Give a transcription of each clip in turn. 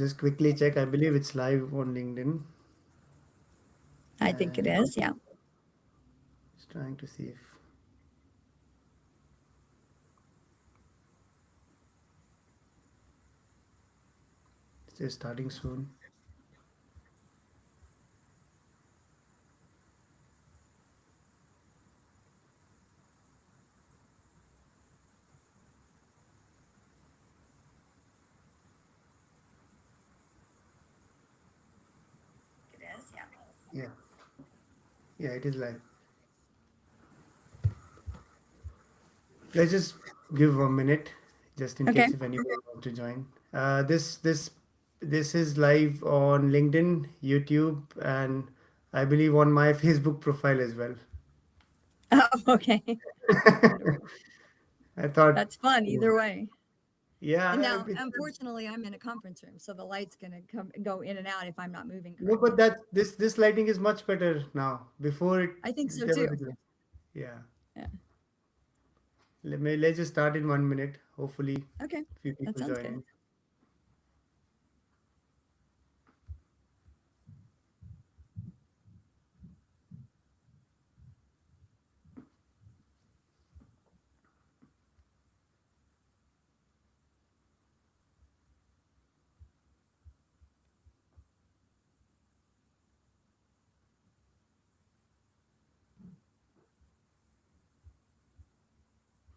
Just quickly check. I believe it's live on LinkedIn. I think it And is. Yeah. just trying to see if it's starting soon. It is. Yeah. Yeah, yeah, it is live. Let's just give 1 minute, just in Okay. case if anyone wants to join. This is live on LinkedIn, YouTube, and I believe on my Facebook profile as well. Oh, okay. Wonderful. I thought, That's fun either way. And yeah, now, unfortunately, I'm in a conference room, so the light's going to come go in and out if I'm not moving no, but correctly. this lighting is much better now. Before it, I think so there was too. yeah. Yeah. Let's just start in 1 minute. Hopefully, Okay. few That people sounds join good. in.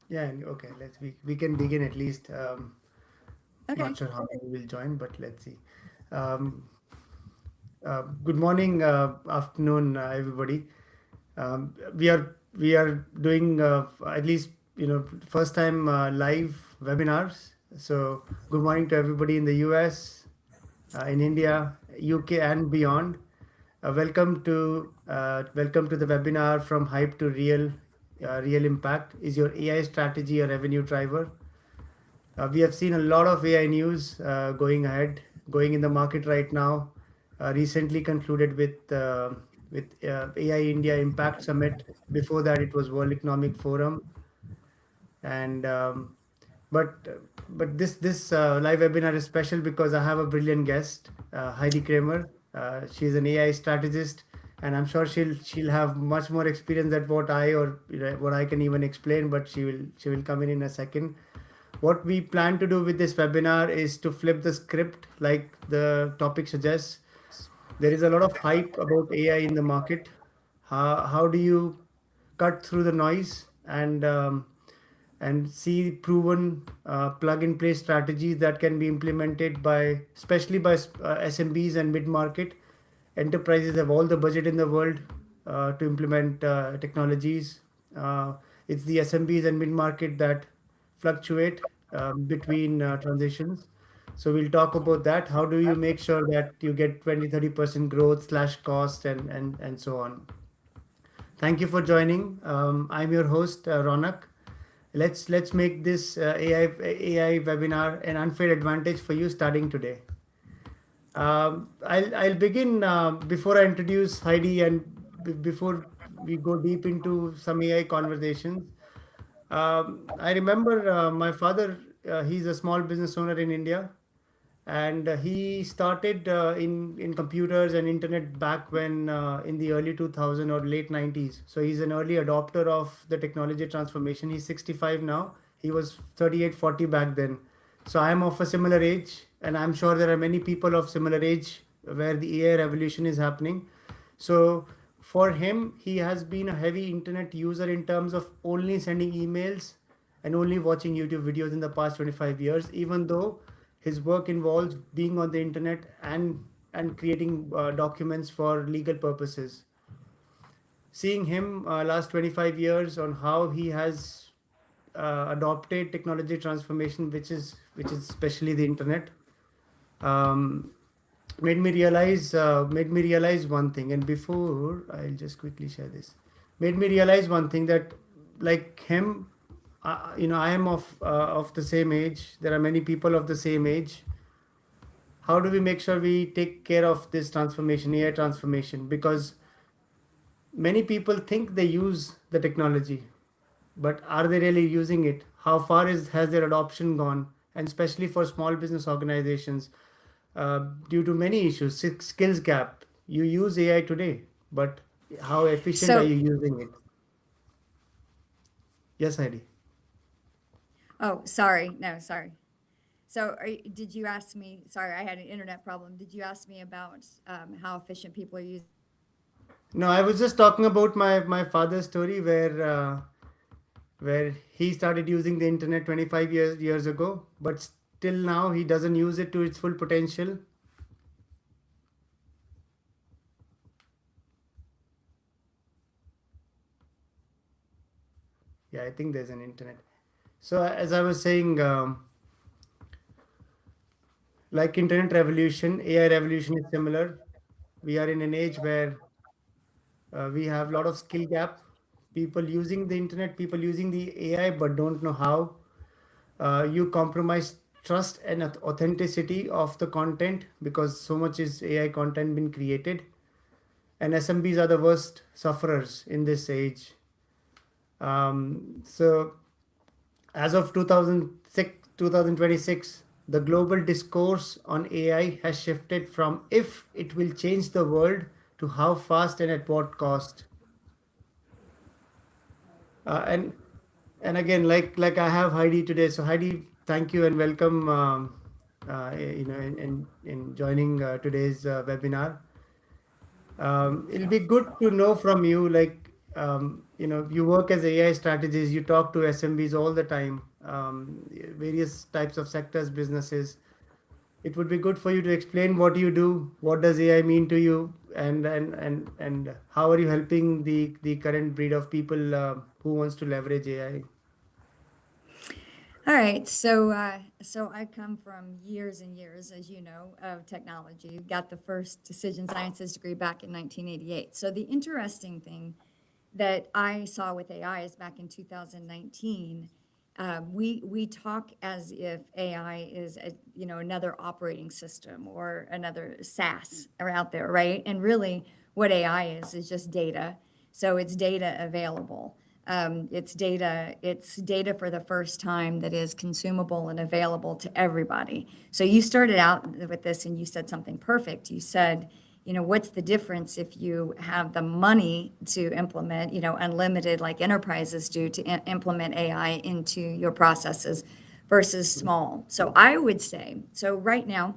Yeah, okay. We can begin at least. Okay. Not sure how many will join, but let's see. Um, Good morning, afternoon, everybody. We are doing at least first time live webinars. So good morning to everybody in the US, in India, UK, and beyond. Welcome to the webinar from hype to real. Real impact is your AI strategy a revenue driver? We have seen a lot of AI news going in the market right now. Recently concluded with AI India Impact Summit. Before that, it was World Economic Forum, and but but this live webinar is special because I have a brilliant guest, Heidi Cramer. She's an AI strategist, and I'm sure she'll have much more experience than what I or what I can even explain. But she will come in a second. What we plan to do with this webinar is to flip the script like the topic suggests. There is a lot of hype about AI in the market. How do you cut through the noise and see proven plug and play strategies that can be implemented by especially by SMBs and mid-market enterprises have all the budget in the world to implement technologies. Uh, it's the SMBs and mid-market that fluctuate between transitions. So we'll talk about that. How do you make sure that you get 20-30% growth slash cost and so on. Thank you for joining. I'm your host, Ronak. Let's make this AI webinar an unfair advantage for you starting today. I'll begin before I introduce Heidi and before we go deep into some AI conversations. I remember my father. He's a small business owner in India, and he started in computers and internet back when in the early 2000 or late 90s. So he's an early adopter of the technology transformation. He's 65 now. He was 38, 40 back then. So I'm of a similar age, and I'm sure there are many people of similar age where the AI revolution is happening. So for him, he has been a heavy internet user in terms of only sending emails and only watching YouTube videos in the past 25 years, even though his work involves being on the internet and creating documents for legal purposes. Seeing him last 25 years on how he has adopted technology transformation, which is especially the internet, um, made me realize one thing. And before I'll just quickly share this, made me realize one thing that like him, I am of the same age. There are many people of the same age. How do we make sure we take care of this transformation, AI transformation? Because many people think they use the technology, but are they really using it? How far is has their adoption gone? And especially for small business organizations, due to many issues, skills gap. You use AI today, but how efficient are So, you using it? Yes, Heidi. oh, sorry. No, sorry. So, did you ask me? Sorry, I had an internet problem. Did you ask me about how efficient people are using? No, I was just talking about my father's story where he started using the internet 25 years ago, but still now he doesn't use it to its full potential. Yeah, I think there's an internet. So as I was saying, like internet revolution, AI revolution is similar. We are in an age where we have a lot of skill gap. People using the internet, people using the AI, but don't know how. You compromise trust and authenticity of the content because so much is AI content been created, and SMBs are the worst sufferers in this age. So as of 2026, the global discourse on AI has shifted from if it will change the world to how fast and at what cost. And again, like I have Heidi today. So Heidi, thank you and welcome. In joining today's webinar. It'll be good to know from you, like, you work as AI strategist, you talk to SMBs all the time, various types of sectors, businesses. It would be good for you to explain what you do, what does AI mean to you, and how are you helping the current breed of people who wants to leverage AI. All right, so I come from years and years, as you know, of technology. Got the first decision sciences degree back in 1988. So the interesting thing that I saw with AI is back in 2019. We talk as if AI is another operating system or another SaaS are out there, right? And really, what AI is just data. So it's data available. It's data for the first time that is consumable and available to everybody. So you started out with this and you said something perfect. You said, what's the difference if you have the money to implement, unlimited like enterprises do to implement AI into your processes versus small? So I would say, so right now,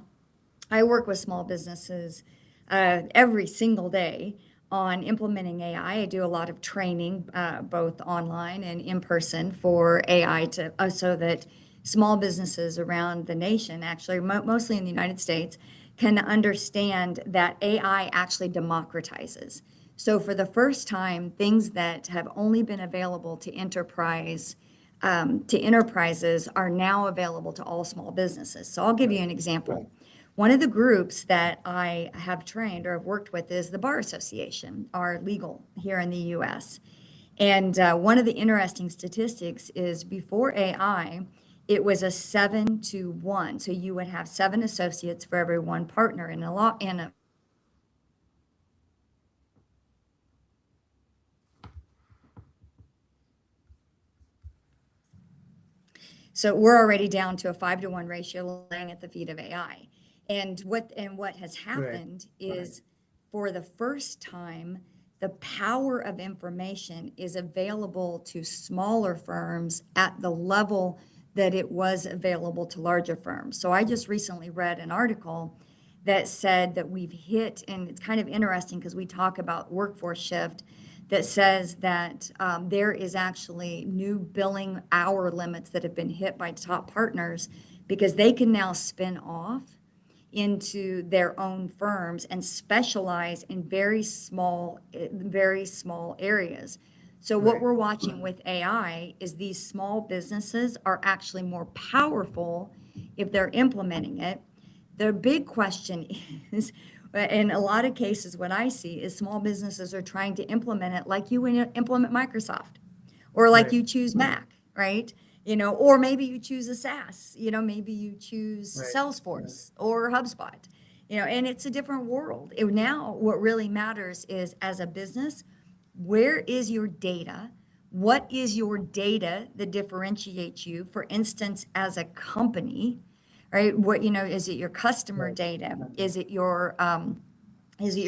I work with small businesses every single day on implementing AI. I do a lot of training, both online and in person, for AI to so that small businesses around the nation, actually mostly in the United States, can understand that AI actually democratizes. So for the first time, things that have only been available to enterprises are now available to all small businesses. So I'll give you an example. One of the groups that I have trained or have worked with is the Bar Association, our legal here in the US. And one of the interesting statistics is before AI, it was a 7-to-1. So you would have 7 associates for every one partner in a law. So we're already down to a 5-to-1 ratio laying at the feet of AI. And what has Right. happened is for the first time, the power of information is available to smaller firms at the level that it was available to larger firms. So I just recently read an article that said that we've hit, and it's kind of interesting because we talk about workforce shift, that says that there is actually new billing hour limits that have been hit by top partners because they can now spin off into their own firms and specialize in very small areas. So what Right. we're watching with AI is these small businesses are actually more powerful if they're implementing it. The big question is, in a lot of cases, what I see is small businesses are trying to implement it like you would implement Microsoft or like Right. you choose Mac, right? Or maybe you choose a SaaS, maybe you choose Right. Salesforce or HubSpot, and it's a different world. Now, what really matters is as a business, where is your data? What is your data that differentiates you? For instance, as a company, right? What, is it your customer data? Is it your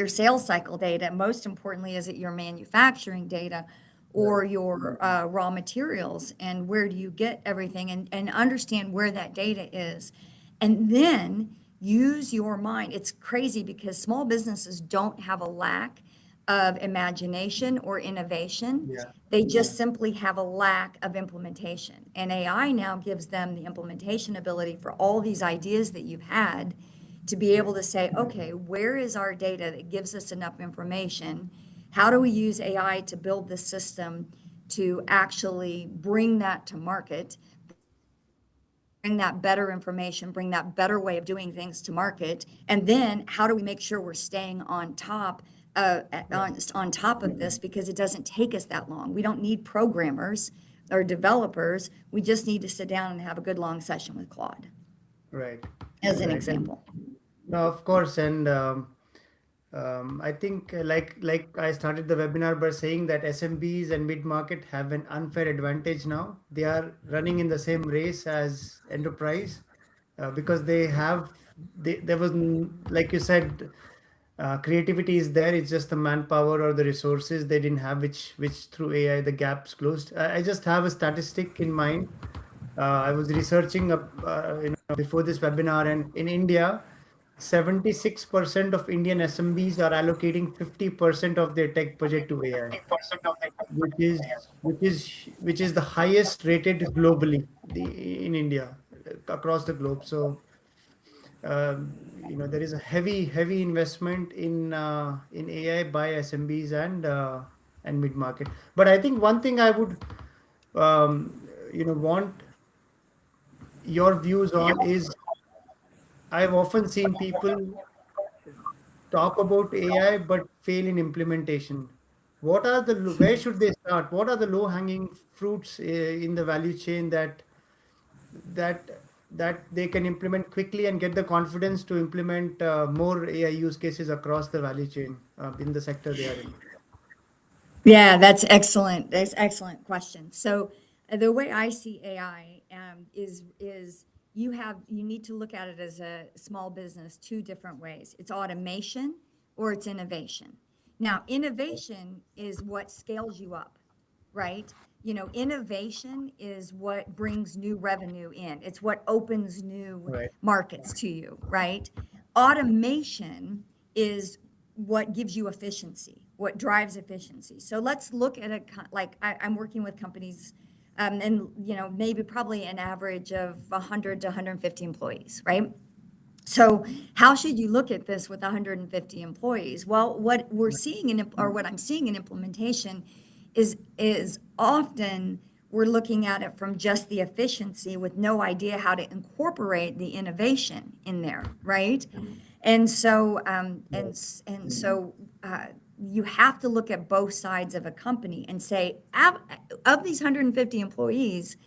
sales cycle data? Most importantly, is it your manufacturing data Right. or your raw materials? And where do you get everything? And understand where that data is. And then use your mind. It's crazy because small businesses don't have a lack of imagination or innovation. Yeah. They just simply have a lack of implementation. And AI now gives them the implementation ability for all these ideas that you've had to be able to say, okay, where is our data that gives us enough information? How do we use AI to build this system to actually bring that to market, bring that better information, bring that better way of doing things to market? And then how do we make sure we're staying on top on top of this, because it doesn't take us that long. We don't need programmers or developers. We just need to sit down and have a good long session with Claude, Right. as an Right. And example. no, of course. And I think like I started the webinar by saying that SMBs and mid-market have an unfair advantage now. They are running in the same race as enterprise because there was like you said, creativity is there. It's just the manpower or the resources they didn't have, which through AI the gaps closed. I just have a statistic in mind. I was researching up, before this webinar, and in India, 76% of Indian SMBs are allocating 50% of their tech budget to AI, which is the highest rated globally in India, across the globe. So there is a heavy investment in AI by SMBs and mid market. But I think one thing I would want your views on is, I've often seen people talk about AI but fail in implementation. Where should they start? What are the low hanging fruits in the value chain that that they can implement quickly and get the confidence to implement more AI use cases across the value chain in the sector they are in? Yeah, that's excellent. That's excellent question. So the way I see AI is you need to look at it as a small business two different ways. It's automation or it's innovation. Now, innovation is what scales you up, right? Innovation is what brings new revenue in. It's what opens new Right. markets to you, right? Automation is what gives you efficiency, what drives efficiency. So let's look at I'm working with companies, and maybe probably an average of 100 to 150 employees, right? So how should you look at this with 150 employees? Well, what we're seeing or what I'm seeing in implementation is often we're looking at it from just the efficiency with no idea how to incorporate the innovation in there, right? And so you have to look at both sides of a company and say, of these 150 employees,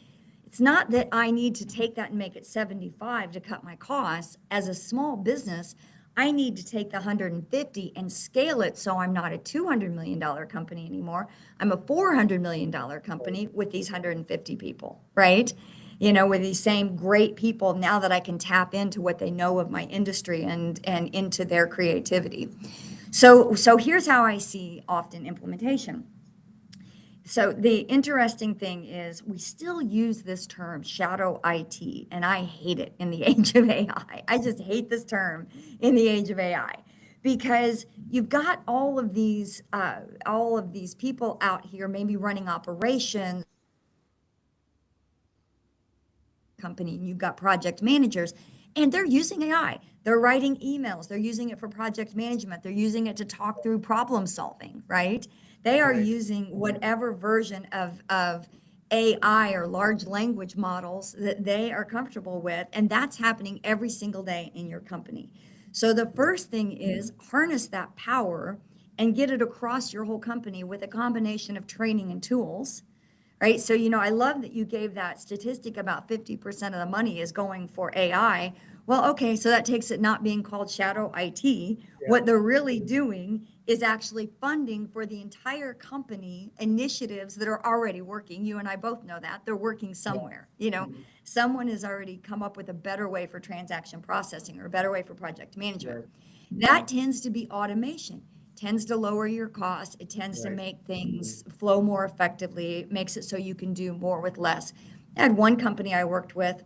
it's not that I need to take that and make it 75 to cut my costs. As a small business, I need to take the 150 and scale it so I'm not a $200 million company anymore. I'm a $400 million company with these 150 people, right? With these same great people, now that I can tap into what they know of my industry and into their creativity. So here's how I see often implementation. So the interesting thing is we still use this term shadow IT, and I hate it in the age of AI. I just hate this term in the age of AI because you've got all of these people out here maybe running operations company, and you've got project managers, and they're using AI. They're writing emails. They're using it for project management. They're using it to talk through problem solving, right? They are Right. using whatever version of AI or large language models that they are comfortable with, and that's happening every single day in your company. So the first thing is harness that power and get it across your whole company with a combination of training and tools. right? So, I love that you gave that statistic about 50% of the money is going for AI. Well, okay, so that takes it not being called shadow IT. Yeah. What they're really doing is actually funding for the entire company initiatives that are already working. You and I both know that they're working somewhere. Someone has already come up with a better way for transaction processing or a better way for project management. Right. That tends to be automation, tends to lower your costs. It tends to Right. make things flow more effectively. It makes it so you can do more with less. I had one company I worked with,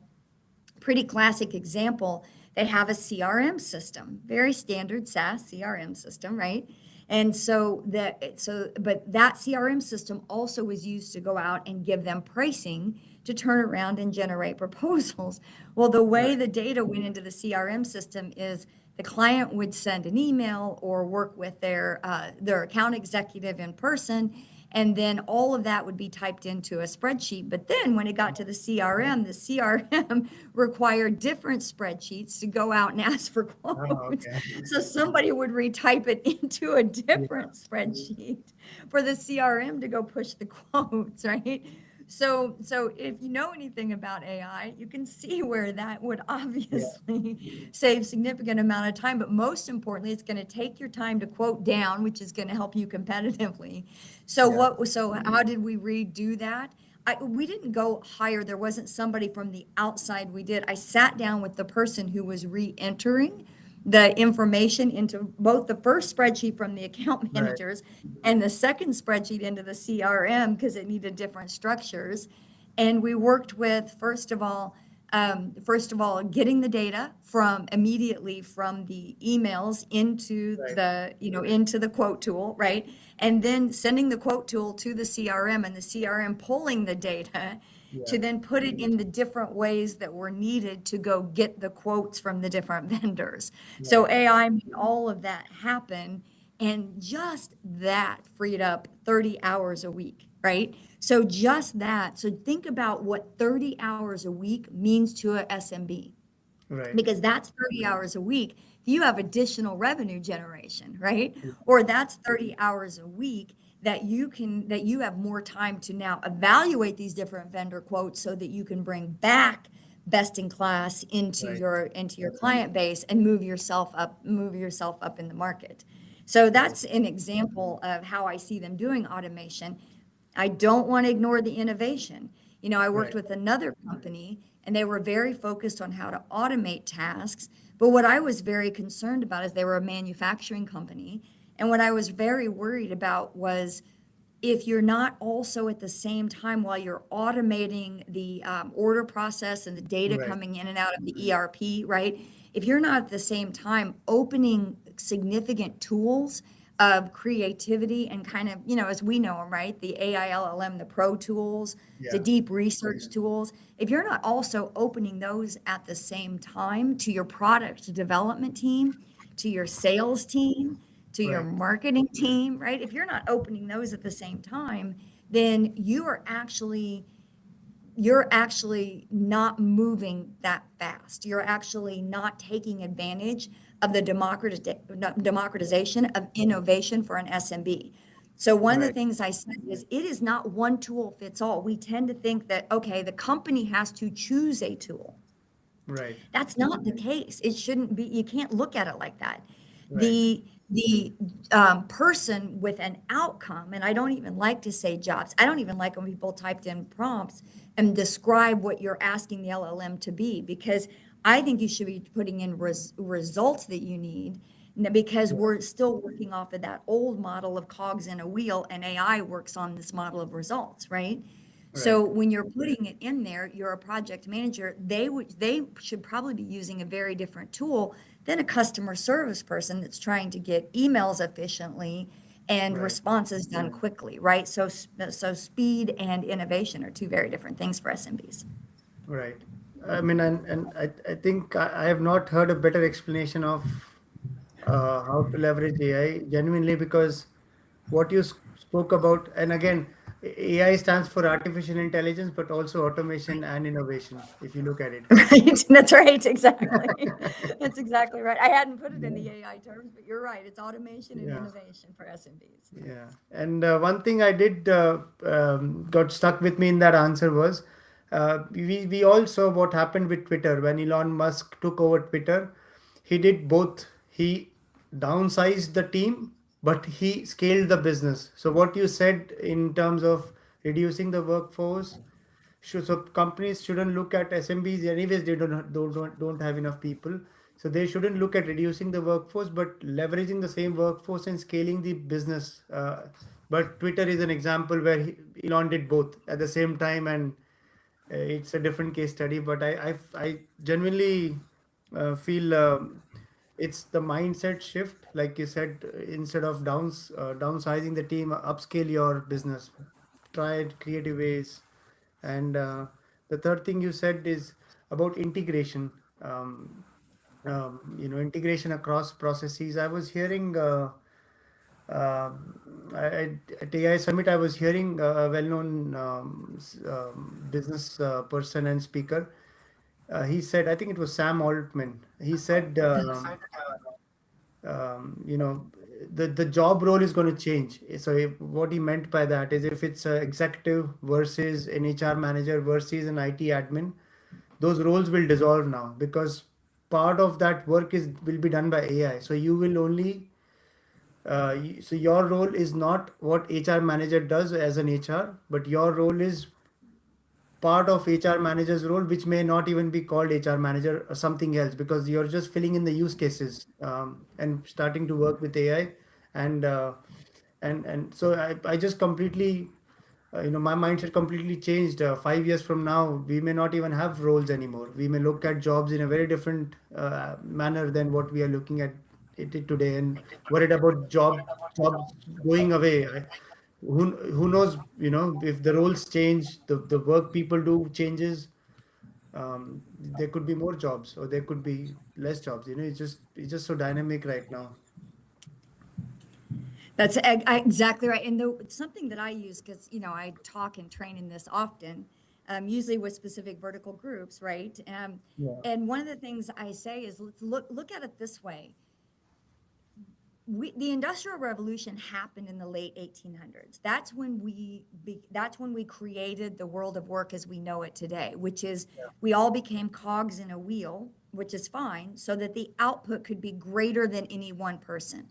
pretty classic example. They have a CRM system, very standard SaaS CRM system, right? And but that CRM system also was used to go out and give them pricing to turn around and generate proposals. Well, the way Right. the data went into the CRM system is the client would send an email or work with their account executive in person, and then all of that would be typed into a spreadsheet. But then when it got to the CRM required different spreadsheets to go out and ask for Oh, quotes. okay. So somebody would retype it into a Yeah. different spreadsheet for the CRM to go push the quotes, right? So if you know anything about AI, you can see where that would Yeah. obviously save significant amount of time, but most importantly, it's going to take your time to quote down, which is going to help you competitively. Yeah. So how did we redo that? We didn't go hire. There wasn't somebody from the outside. I sat down with the person who was re-entering the information into both the first spreadsheet from the account Right. managers and the second spreadsheet into the CRM because it needed different structures. And we worked with, first of all, getting the data from immediately from the emails into Right. the quote tool, right? And then sending the quote tool to the CRM and the CRM pulling the data Yeah. to then put it in the different ways that were needed to go get the quotes from the different vendors. So Right. AI made all of that happen, and just that freed up 30 hours a week, right? So just that. So think about what 30 hours a week means to a SMB, Right. because that's 30 hours a week. You have additional revenue generation, right? Or that's 30 hours a week that you have more time to now evaluate these different vendor quotes so that you can bring back best in class into Right. your client base and move yourself up in the market. So Right. that's an example of how I see them doing automation. I don't want to ignore the innovation. I worked Right. with another company and they were very focused on how to automate tasks. But what I was very concerned about is they were a manufacturing company. And what I was very worried about was if you're not also at the same time while you're automating the order process and the data Right. coming in and out of the ERP, right? If you're not at the same time opening significant tools of creativity and kind of, as we know them, right? The AI LLM, the pro tools, the Yeah. deep research tools. If you're not also opening those at the same time to your product development team, to your sales team, to your Right. marketing team, right? If you're not opening those at the same time, then you're actually not moving that fast. You're actually not taking advantage of the democratization of innovation for an SMB. So one of the Right. things I said is it is not one tool fits all. We tend to think that, okay, the company has to choose a tool. Right. That's not the case. It shouldn't be. You can't look at it like that. Right. The person with an outcome, and I don't even like to say jobs. I don't even like when people typed in prompts and describe what you're asking the LLM to be, because I think you should be putting in results that you need, because Yeah. we're still working off of that old model of cogs in a wheel, and AI works on this model of results, right? So Right. when you're putting it in there, you're a project manager, they should probably be using a very different tool than a customer service person that's trying to get emails efficiently and Right. responses done quickly, right? So speed and innovation are two very different things for SMBs. Right. I mean, and I think I have not heard a better explanation of how to leverage AI genuinely, because what you spoke about, and again, AI stands for artificial intelligence, but also automation and innovation, if you look at it. Right, that's right, exactly. That's exactly right. I hadn't put it in the AI terms, but you're right. It's automation and Yeah. innovation for SMBs. Yeah, and one thing I did got stuck with me in that answer was we all saw what happened with Twitter when Elon Musk took over Twitter. He did both. He downsized the team, but he scaled the business. So what you said in terms of reducing the workforce, so companies shouldn't look at SMBs. Anyways, they don't have enough people. So they shouldn't look at reducing the workforce, but leveraging the same workforce and scaling the business. But Twitter is an example where Elon did both at the same time, and it's a different case study. But I genuinely feel it's the mindset shift, like you said. Instead of downsizing the team, upscale your business. Try creative ways. And the third thing you said is about integration. Integration across processes. I was hearing at AI Summit, I was hearing a well-known business person and speaker. He said, I think it was Sam Altman. He said, you know, the job role is going to change. So what he meant by that is if it's an executive versus an HR manager versus an IT admin, those roles will dissolve now because part of that work is will be done by AI. So you will only so your role is not what HR manager does as an HR, but your role is part of HR manager's role, which may not even be called HR manager or something else, because you're just filling in the use cases and starting to work with AI, and so I just completely, my mindset completely changed. 5 years from now, we may not even have roles anymore. We may look at jobs in a very different manner than what we are looking at it today, and worried about jobs going away. Who knows, if the roles change, the work people do changes, there could be more jobs or there could be less jobs. It's just so dynamic right now. That's exactly right. And something that I use, because, I talk and train in this often, usually with specific vertical groups, right? Yeah. And one of the things I say is let's look at it this way. The Industrial Revolution happened in the late 1800s. That's when we created the world of work as we know it today, which is we all became cogs in a wheel, which is fine, so that the output could be greater than any one person.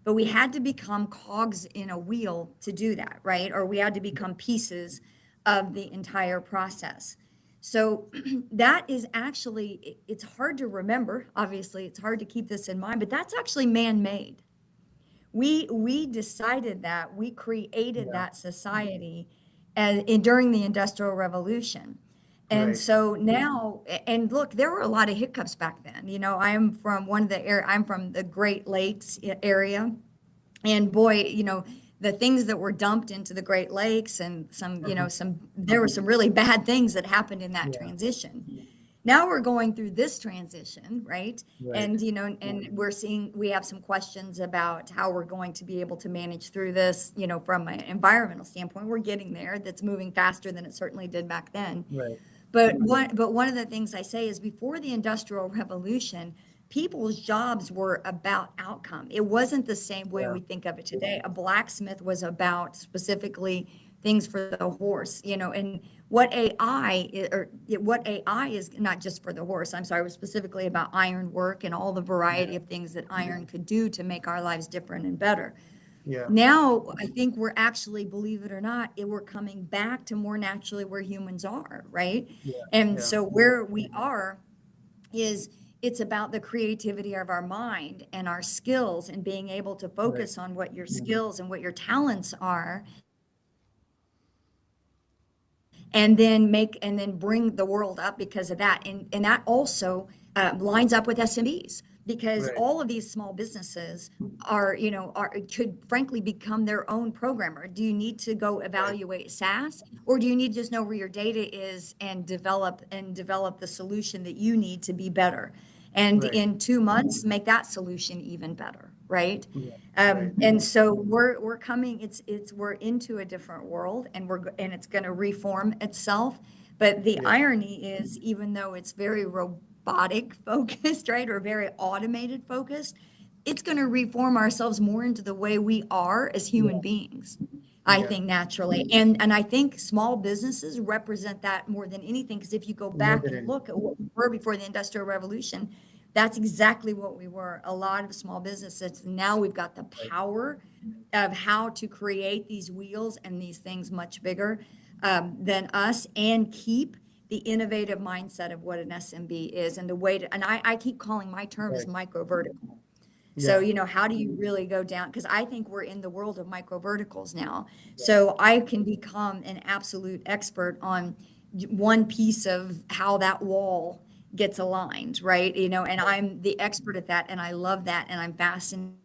But we had to become cogs in a wheel to do that, right? Or we had to become pieces of the entire process. So that is actually, it's hard to remember. Obviously, it's hard to keep this in mind, but that's actually man-made. We decided that, we created Yeah. that society during the Industrial Revolution. And Right. so now, and look, there were a lot of hiccups back then. I'm from the Great Lakes area. And boy, the things that were dumped into the Great Lakes and there were some really bad things that happened in that Yeah. transition. Now we're going through this transition, right? Right. And we have some questions about how we're going to be able to manage through this, from an environmental standpoint. We're getting there. That's moving faster than it certainly did back then. Right. But one of the things I say is before the Industrial Revolution, people's jobs were about outcome. It wasn't the same way Yeah. we think of it today. A blacksmith was about specifically things for the horse, and what AI is not just for the horse. I'm sorry, it was specifically about iron work and all the variety Yeah. of things that iron could do to make our lives different and better. Yeah. Now, I think we're actually, believe it or not, we're coming back to more naturally where humans are, right? Yeah. And Yeah. so where we are is it's about the creativity of our mind and our skills and being able to Right. focus on what your skills and what your talents are, and then bring the world up because of that. And that also lines up with SMEs, because Right. all of these small businesses could frankly become their own programmer. Do you need to go Right. evaluate SaaS, or do you need to just know where your data is and develop the solution that you need to be better? And Right. in 2 months, make that solution even better, right? Yeah. Right. And so we're coming, we're into a different world, and and it's going to reform itself. But the Yeah. irony is, even though it's very robotic focused, right, or very automated focused, it's going to reform ourselves more into the way we are as human Yeah. beings. I Yeah. think naturally. And I think small businesses represent that more than anything. Because if you go More back than and any. look at what we were before the Industrial Revolution, that's exactly what we were. A lot of small businesses. Now we've got the Right. power of how to create these wheels and these things much bigger than us, and keep the innovative mindset of what an SMB is, and the way to, and I keep calling my term is Right. micro vertical. So, Yeah. how do you really go down? Because I think we're in the world of micro verticals now. Yeah. So I can become an absolute expert on one piece of how that wall gets aligned, right? And Right. I'm the expert at that, and I love that, and I'm fascinated.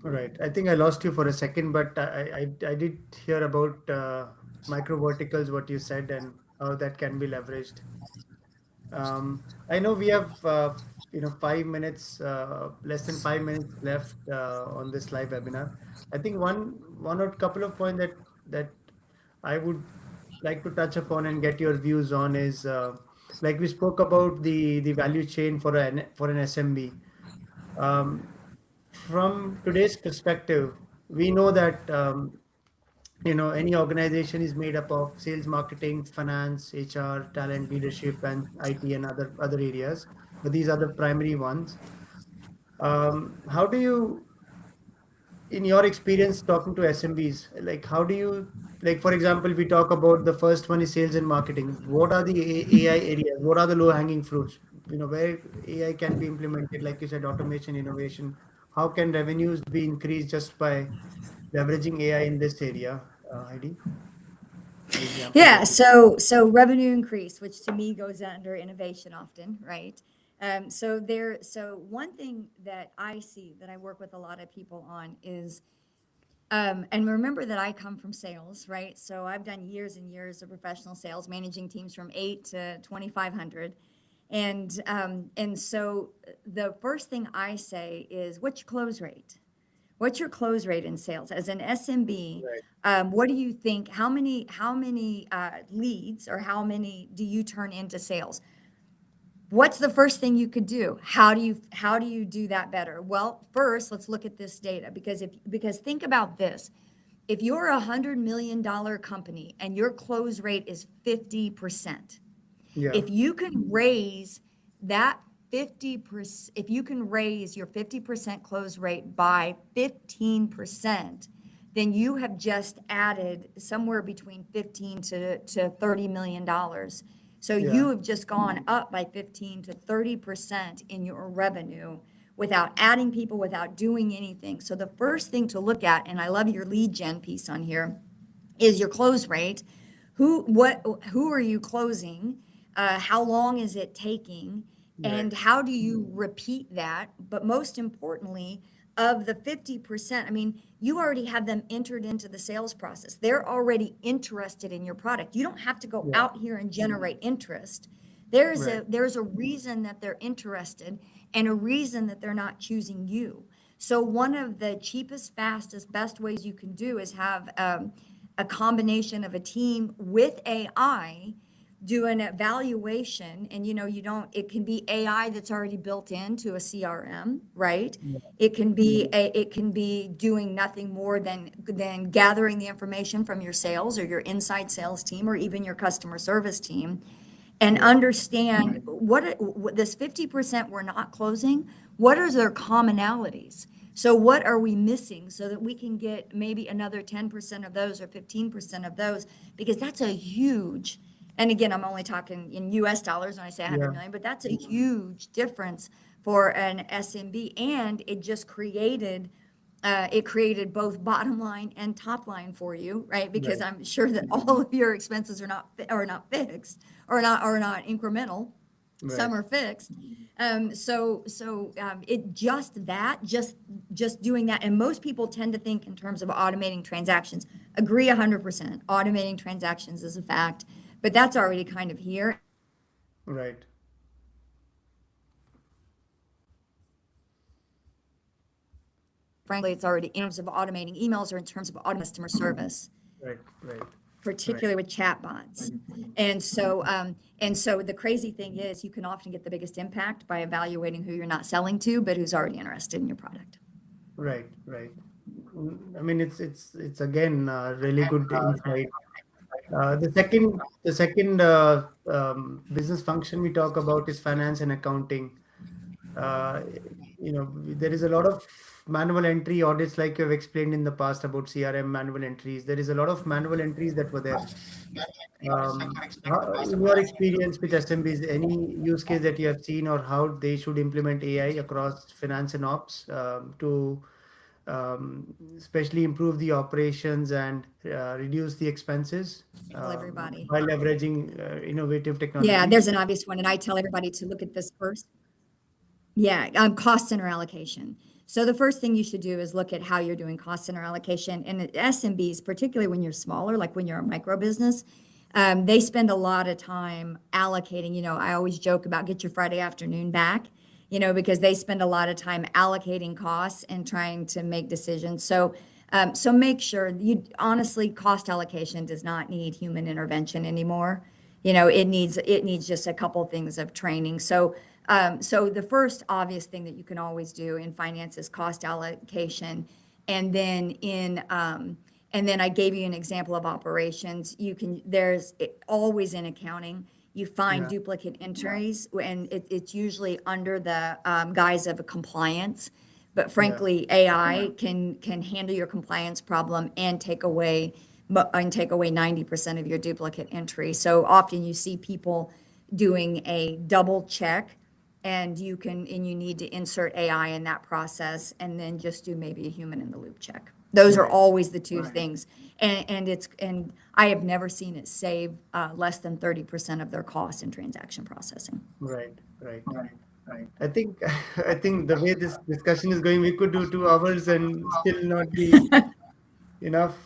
All right. I think I lost you for a second, but I did hear about micro verticals, what you said, and how that can be leveraged. I know we have 5 minutes, less than 5 minutes left on this live webinar. I think one or couple of points that I would like to touch upon and get your views on is like we spoke about the value chain for an SMB. Um, from today's perspective, we know that any organization is made up of sales, marketing, finance, HR, talent, leadership, and IT, and other areas. But these are the primary ones. How do you, in your experience talking to SMBs, like how do you, like for example, we talk about the first one is sales and marketing. What are the AI areas? What are the low hanging fruits? Where AI can be implemented, like you said, automation, innovation. How can revenues be increased just by leveraging AI in this area, Heidi? The examples Yeah, that you. so revenue increase, which to me goes under innovation often, right? So one thing that I see that I work with a lot of people on is, and remember that I come from sales, right? So I've done years and years of professional sales, managing teams from 8 to 2,500, and so the first thing I say is, what's your close rate? What's your close rate in sales as an SMB? Right. What do you think? How many leads, or how many do you turn into sales? What's the first thing you could do? How do you do that better? Well, first, let's look at this data, because think about this. If you're $100 million company and your close rate is 50%, Yeah. if you can raise that 50%, if you can raise your 50% close rate by 15%, then you have just added somewhere between 15 to $30 million. So Yeah. you have just gone up by 15 to 30% in your revenue without adding people, without doing anything. So the first thing to look at, and I love your lead gen piece on here, is your close rate. Who are you closing? How long is it taking? Right. And how do you repeat that? But most importantly, of the 50%, I mean, you already have them entered into the sales process. They're already interested in your product. You don't have to go Yeah. out here and generate interest. There's Right. a there's a reason that they're interested, and a reason that they're not choosing you. So one of the cheapest, fastest, best ways you can do is have a combination of a team with AI do an evaluation. And you don't, it can be AI that's already built into a CRM, right? Yeah. It can be doing nothing more than gathering the information from your sales or your inside sales team, or even your customer service team, and Yeah. understand what this 50% we're not closing, what are their commonalities? So what are we missing, so that we can get maybe another 10% of those, or 15% of those, because that's a huge, and again, I'm only talking in US dollars when I say 100 Yeah. million, but that's a huge difference for an SMB. And it created both bottom line and top line for you, right? Because Right. I'm sure that all of your expenses are not fixed, or not incremental. Right. Some are fixed. It just doing that. And most people tend to think in terms of automating transactions. Agree 100%. Automating transactions is a fact. but that's already kind of here. Right. Frankly, it's already in terms of automating emails or in terms of automating customer service, Right. Right. Right. particularly with chatbots. And so the crazy thing is you can often get the biggest impact by evaluating who you're not selling to, but who's already interested in your product. Right. Right. I mean, it's again really good insight. The second business function we talk about is finance and accounting. Uh, there is a lot of manual entry audits, like you've explained in the past about CRM manual entries. There is a lot of manual entries that were there. In your experience with SMBs, any use case that you have seen or how they should implement AI across finance and ops to especially improve the operations and reduce the expenses Everybody. by leveraging innovative Yeah, technologies? there's an obvious one, and I tell everybody to look at this first. Yeah, cost center allocation. So the first thing you should do is look at how you're doing cost center allocation. And at SMBs, particularly when you're smaller, like when you're a micro business, they spend a lot of time allocating. I always joke about get your Friday afternoon back, because they spend a lot of time allocating costs and trying to make decisions. So make sure honestly, cost allocation does not need human intervention anymore. It needs just a couple things of training. So the first obvious thing that you can always do in finance is cost allocation. And then I gave you an example of operations. There's always in accounting, you find Yeah, duplicate entries, and it's usually under the guise of a compliance. But yeah, frankly, AI can handle your compliance problem and take away 90% of your duplicate entry. So often you see people doing a double check, and you need to insert AI in that process and then just do maybe a human in the loop check. Those are right, always the two things. And I have never seen it save less than 30% of their costs in transaction processing. right, right. I think I think the way this discussion is going, we could do 2 hours and still not be enough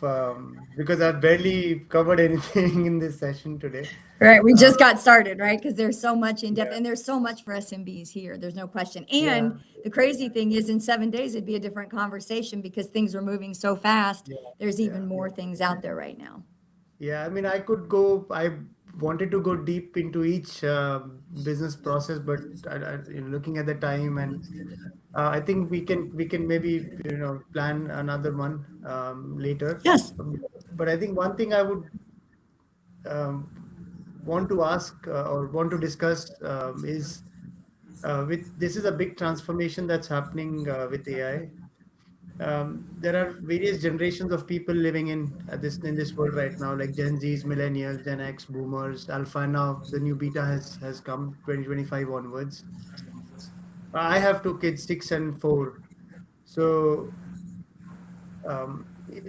because I've barely covered anything in this session today. Right, we Uh, just got started, right? Because there's so much in depth, yeah, and there's so much for SMBs here. There's no question. yeah, And the crazy thing is, in 7 days, it'd be a different conversation because things are moving so fast. yeah, There's yeah. even more things out there right now. Yeah, I mean, I could go. I wanted to go deep into each business process, but looking at the time, and I think we can maybe plan another one later. Yes. But I think one thing I would um, want to ask or want to discuss is with this is a big transformation that's happening with AI. There are various generations of people living in this world right now, like Gen Zs, Millennials, Gen X, Boomers, Alpha. And now the new Beta has come 2025 onwards. I have two kids, 6 and 4. So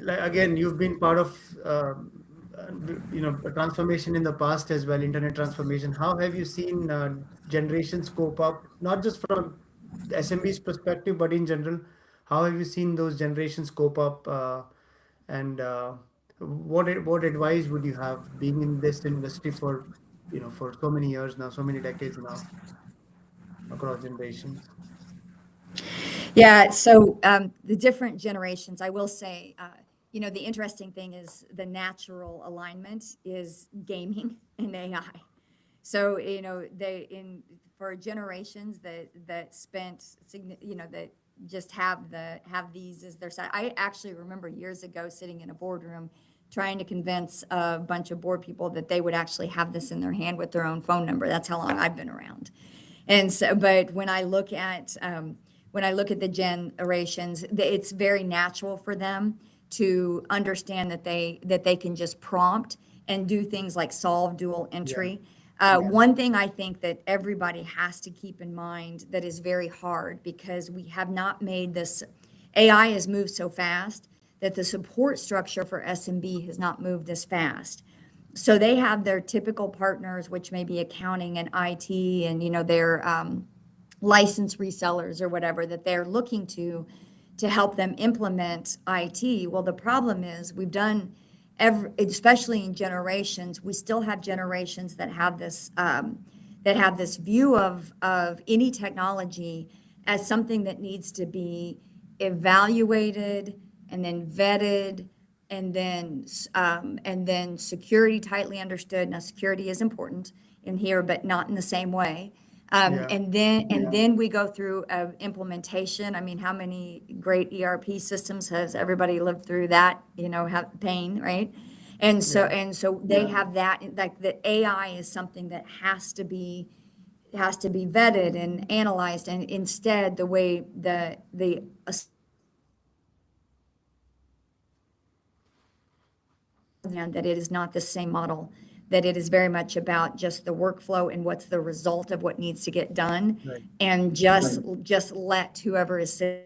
like again, you've been part of a transformation in the past as well, internet transformation. How have you seen generations cope up, not just from the SMB's perspective, but in general? How have you seen those generations cope up, and what advice would you have, being in this industry for for so many years now, so many decades now, across generations? Yeah, so the different generations, I will say, the interesting thing is the natural alignment is gaming and AI. So, for generations that spent, that just have these as their side. I actually remember years ago sitting in a boardroom trying to convince a bunch of board people that they would actually have this in their hand with their own phone number. That's how long I've been around. And so, but when I look at the generations, it's very natural for them to understand that they can just prompt and do things like solve dual Yeah, entry. One thing I think that everybody has to keep in mind that is very hard because we have not made this, AI has moved so fast that the support structure for SMB has not moved as fast. So they have their typical partners, which may be accounting and IT and, their licensed resellers or whatever that they're looking to help them implement IT. Well, the problem is we've done especially in generations, we still have generations that have this view of any technology as something that needs to be evaluated and then vetted and then security tightly understood. Now, security is important in here, but not in the same way. Yeah. And then we go through implementation. I mean, how many great ERP systems has everybody lived through that? Have pain, right? Yeah. And so they have that, like the AI is something that has to be vetted and analyzed, and instead the way the that it is not the same model, that it is very much about just the workflow and what's the result of what needs to get done, Right. and just let whoever is I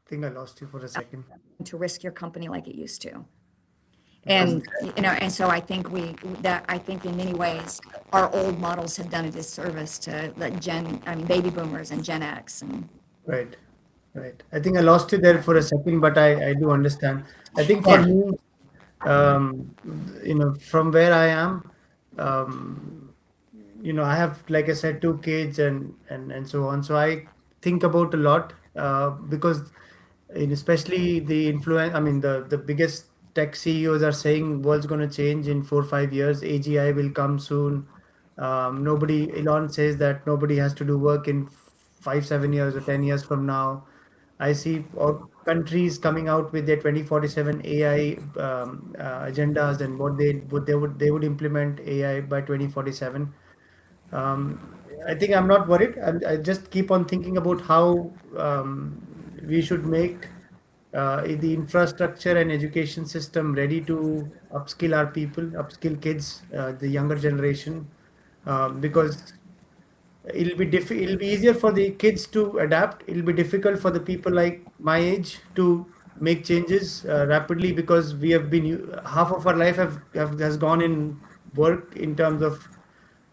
think I lost you for a second. to risk your company like it used to. Yeah. And so I think I think in many ways, our old models have done a disservice to baby boomers and Gen X and. Right. Right. I think I lost you there for a second, but I do understand. I think for Yeah. me, um, from where I am, um, I have, like I said, two kids and so on. So I think about a lot because, especially the influence. I mean, the biggest tech CEOs are saying world's going to change in 4 or 5 years. AGI will come soon. Elon says that nobody has to do work in 5, 7 years or 10 years from now. I see all countries coming out with their 2047 AI agendas and what they would implement AI by 2047. I think I'm not worried. I just keep on thinking about how we should make the infrastructure and education system ready to upskill our people, upskill kids, the younger generation, because it'll be easier for the kids to adapt. It'll be difficult for the people like my age to make changes rapidly because we have been half of our life has gone in work in terms of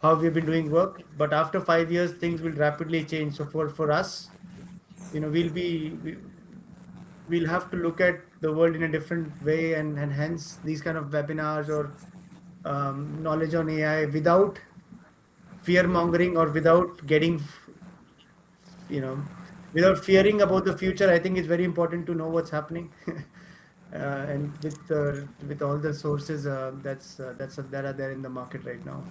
how we've been doing work. But after 5 years, things will rapidly change. So for us, we'll have to look at the world in a different way, and hence these kind of webinars or knowledge on AI without fear mongering or without you know, without fearing about the future. I think it's very important to know what's happening, and with all the sources that are there in the market right now.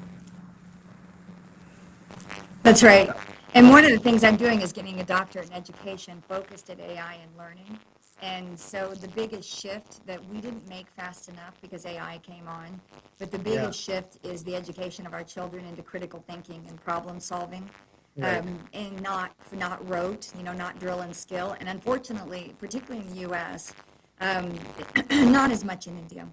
That's right. And one of the things I'm doing is getting a doctorate in education focused at AI and learning. And so the biggest shift that we didn't make fast enough because AI came on, but the Yeah, biggest shift is the education of our children into critical thinking and problem solving, right, and not rote, not drill and skill. And unfortunately, particularly in the U.S., um, not as much in India.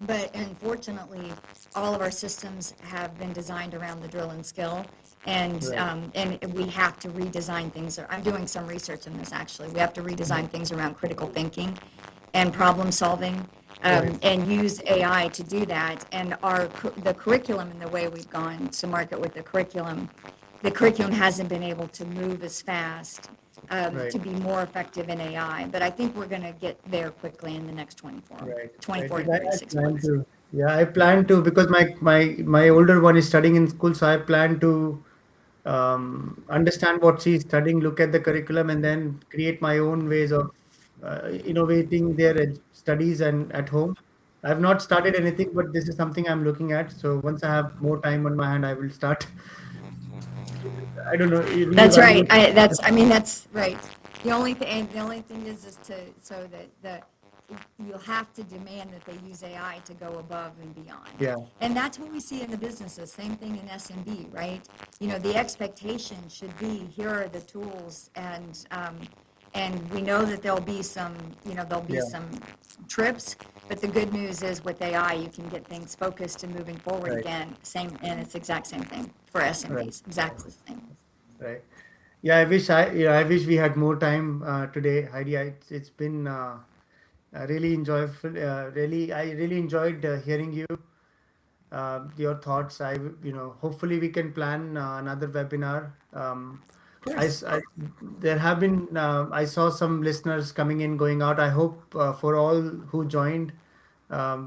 But unfortunately, all of our systems have been designed around the drill and skill, right, and we have to redesign things. I'm doing some research on this actually. We have to redesign things around critical thinking and problem solving, right, and use AI to do that. And the curriculum and the way we've gone to market with the curriculum hasn't been able to move as fast right, to be more effective in AI. But I think we're going to get there quickly in the next right, right. 24 to I 36 plan months. to. Yeah, I plan to because my older one is studying in school, so I plan to understand what she's studying, look at the curriculum, and then create my own ways of innovating their studies and at home. I've not started anything, but this is something I'm looking at. So once I have more time on my hand, I will start. I don't know, That's right. reevaluate. I mean, that's right. The only thing is so that you'll have to demand that they use AI to go above and beyond. Yeah, And that's what we see in the businesses. Same thing in SMB, right? The expectation should be, here are the tools, and we know that there'll be yeah, some trips, but the good news is with AI, you can get things focused and moving forward right, again. And it's exact same thing for right, SMBs, exactly the same. right. Yeah, I wish we had more time today, Heidi. It's been really enjoyable. I really enjoyed hearing you. your thoughts. Hopefully we can plan another webinar. Of I, course. s- I- there have been, I saw some listeners coming in, going out. I hope for all who joined,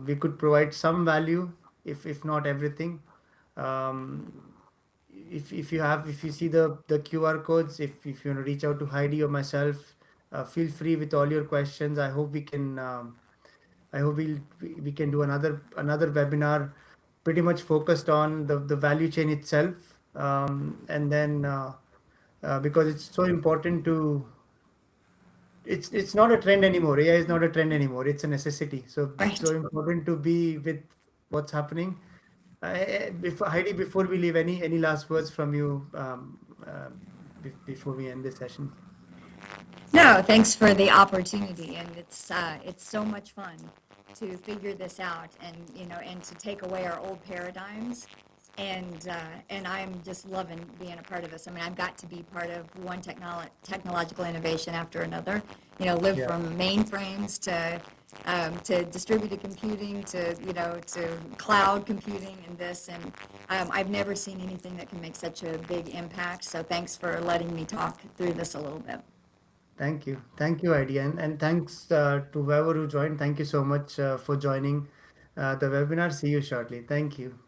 we could provide some value, if not everything. Um, if you see the QR codes, if you want to reach out to Heidi or myself, feel free with all your questions. I hope we can do another webinar, pretty much focused on the value chain itself, and then because it's so important to, it's not a trend anymore. AI is not a trend anymore. It's a necessity. So it's so Right. important to be with what's happening. Heidi, before we leave, any last words from you, before we end this session? No, thanks for the opportunity, and it's so much fun to figure this out, and and to take away our old paradigms, and I'm just loving being a part of this. I mean, I've got to be part of one technological innovation after another. Live Yeah. from mainframes to distributed computing to to cloud computing and this, and I've never seen anything that can make such a big impact. So thanks for letting me talk through this a little bit. Thank you, Heidi, and thanks to whoever who joined. Thank you so much for joining the webinar. See you shortly. Thank you.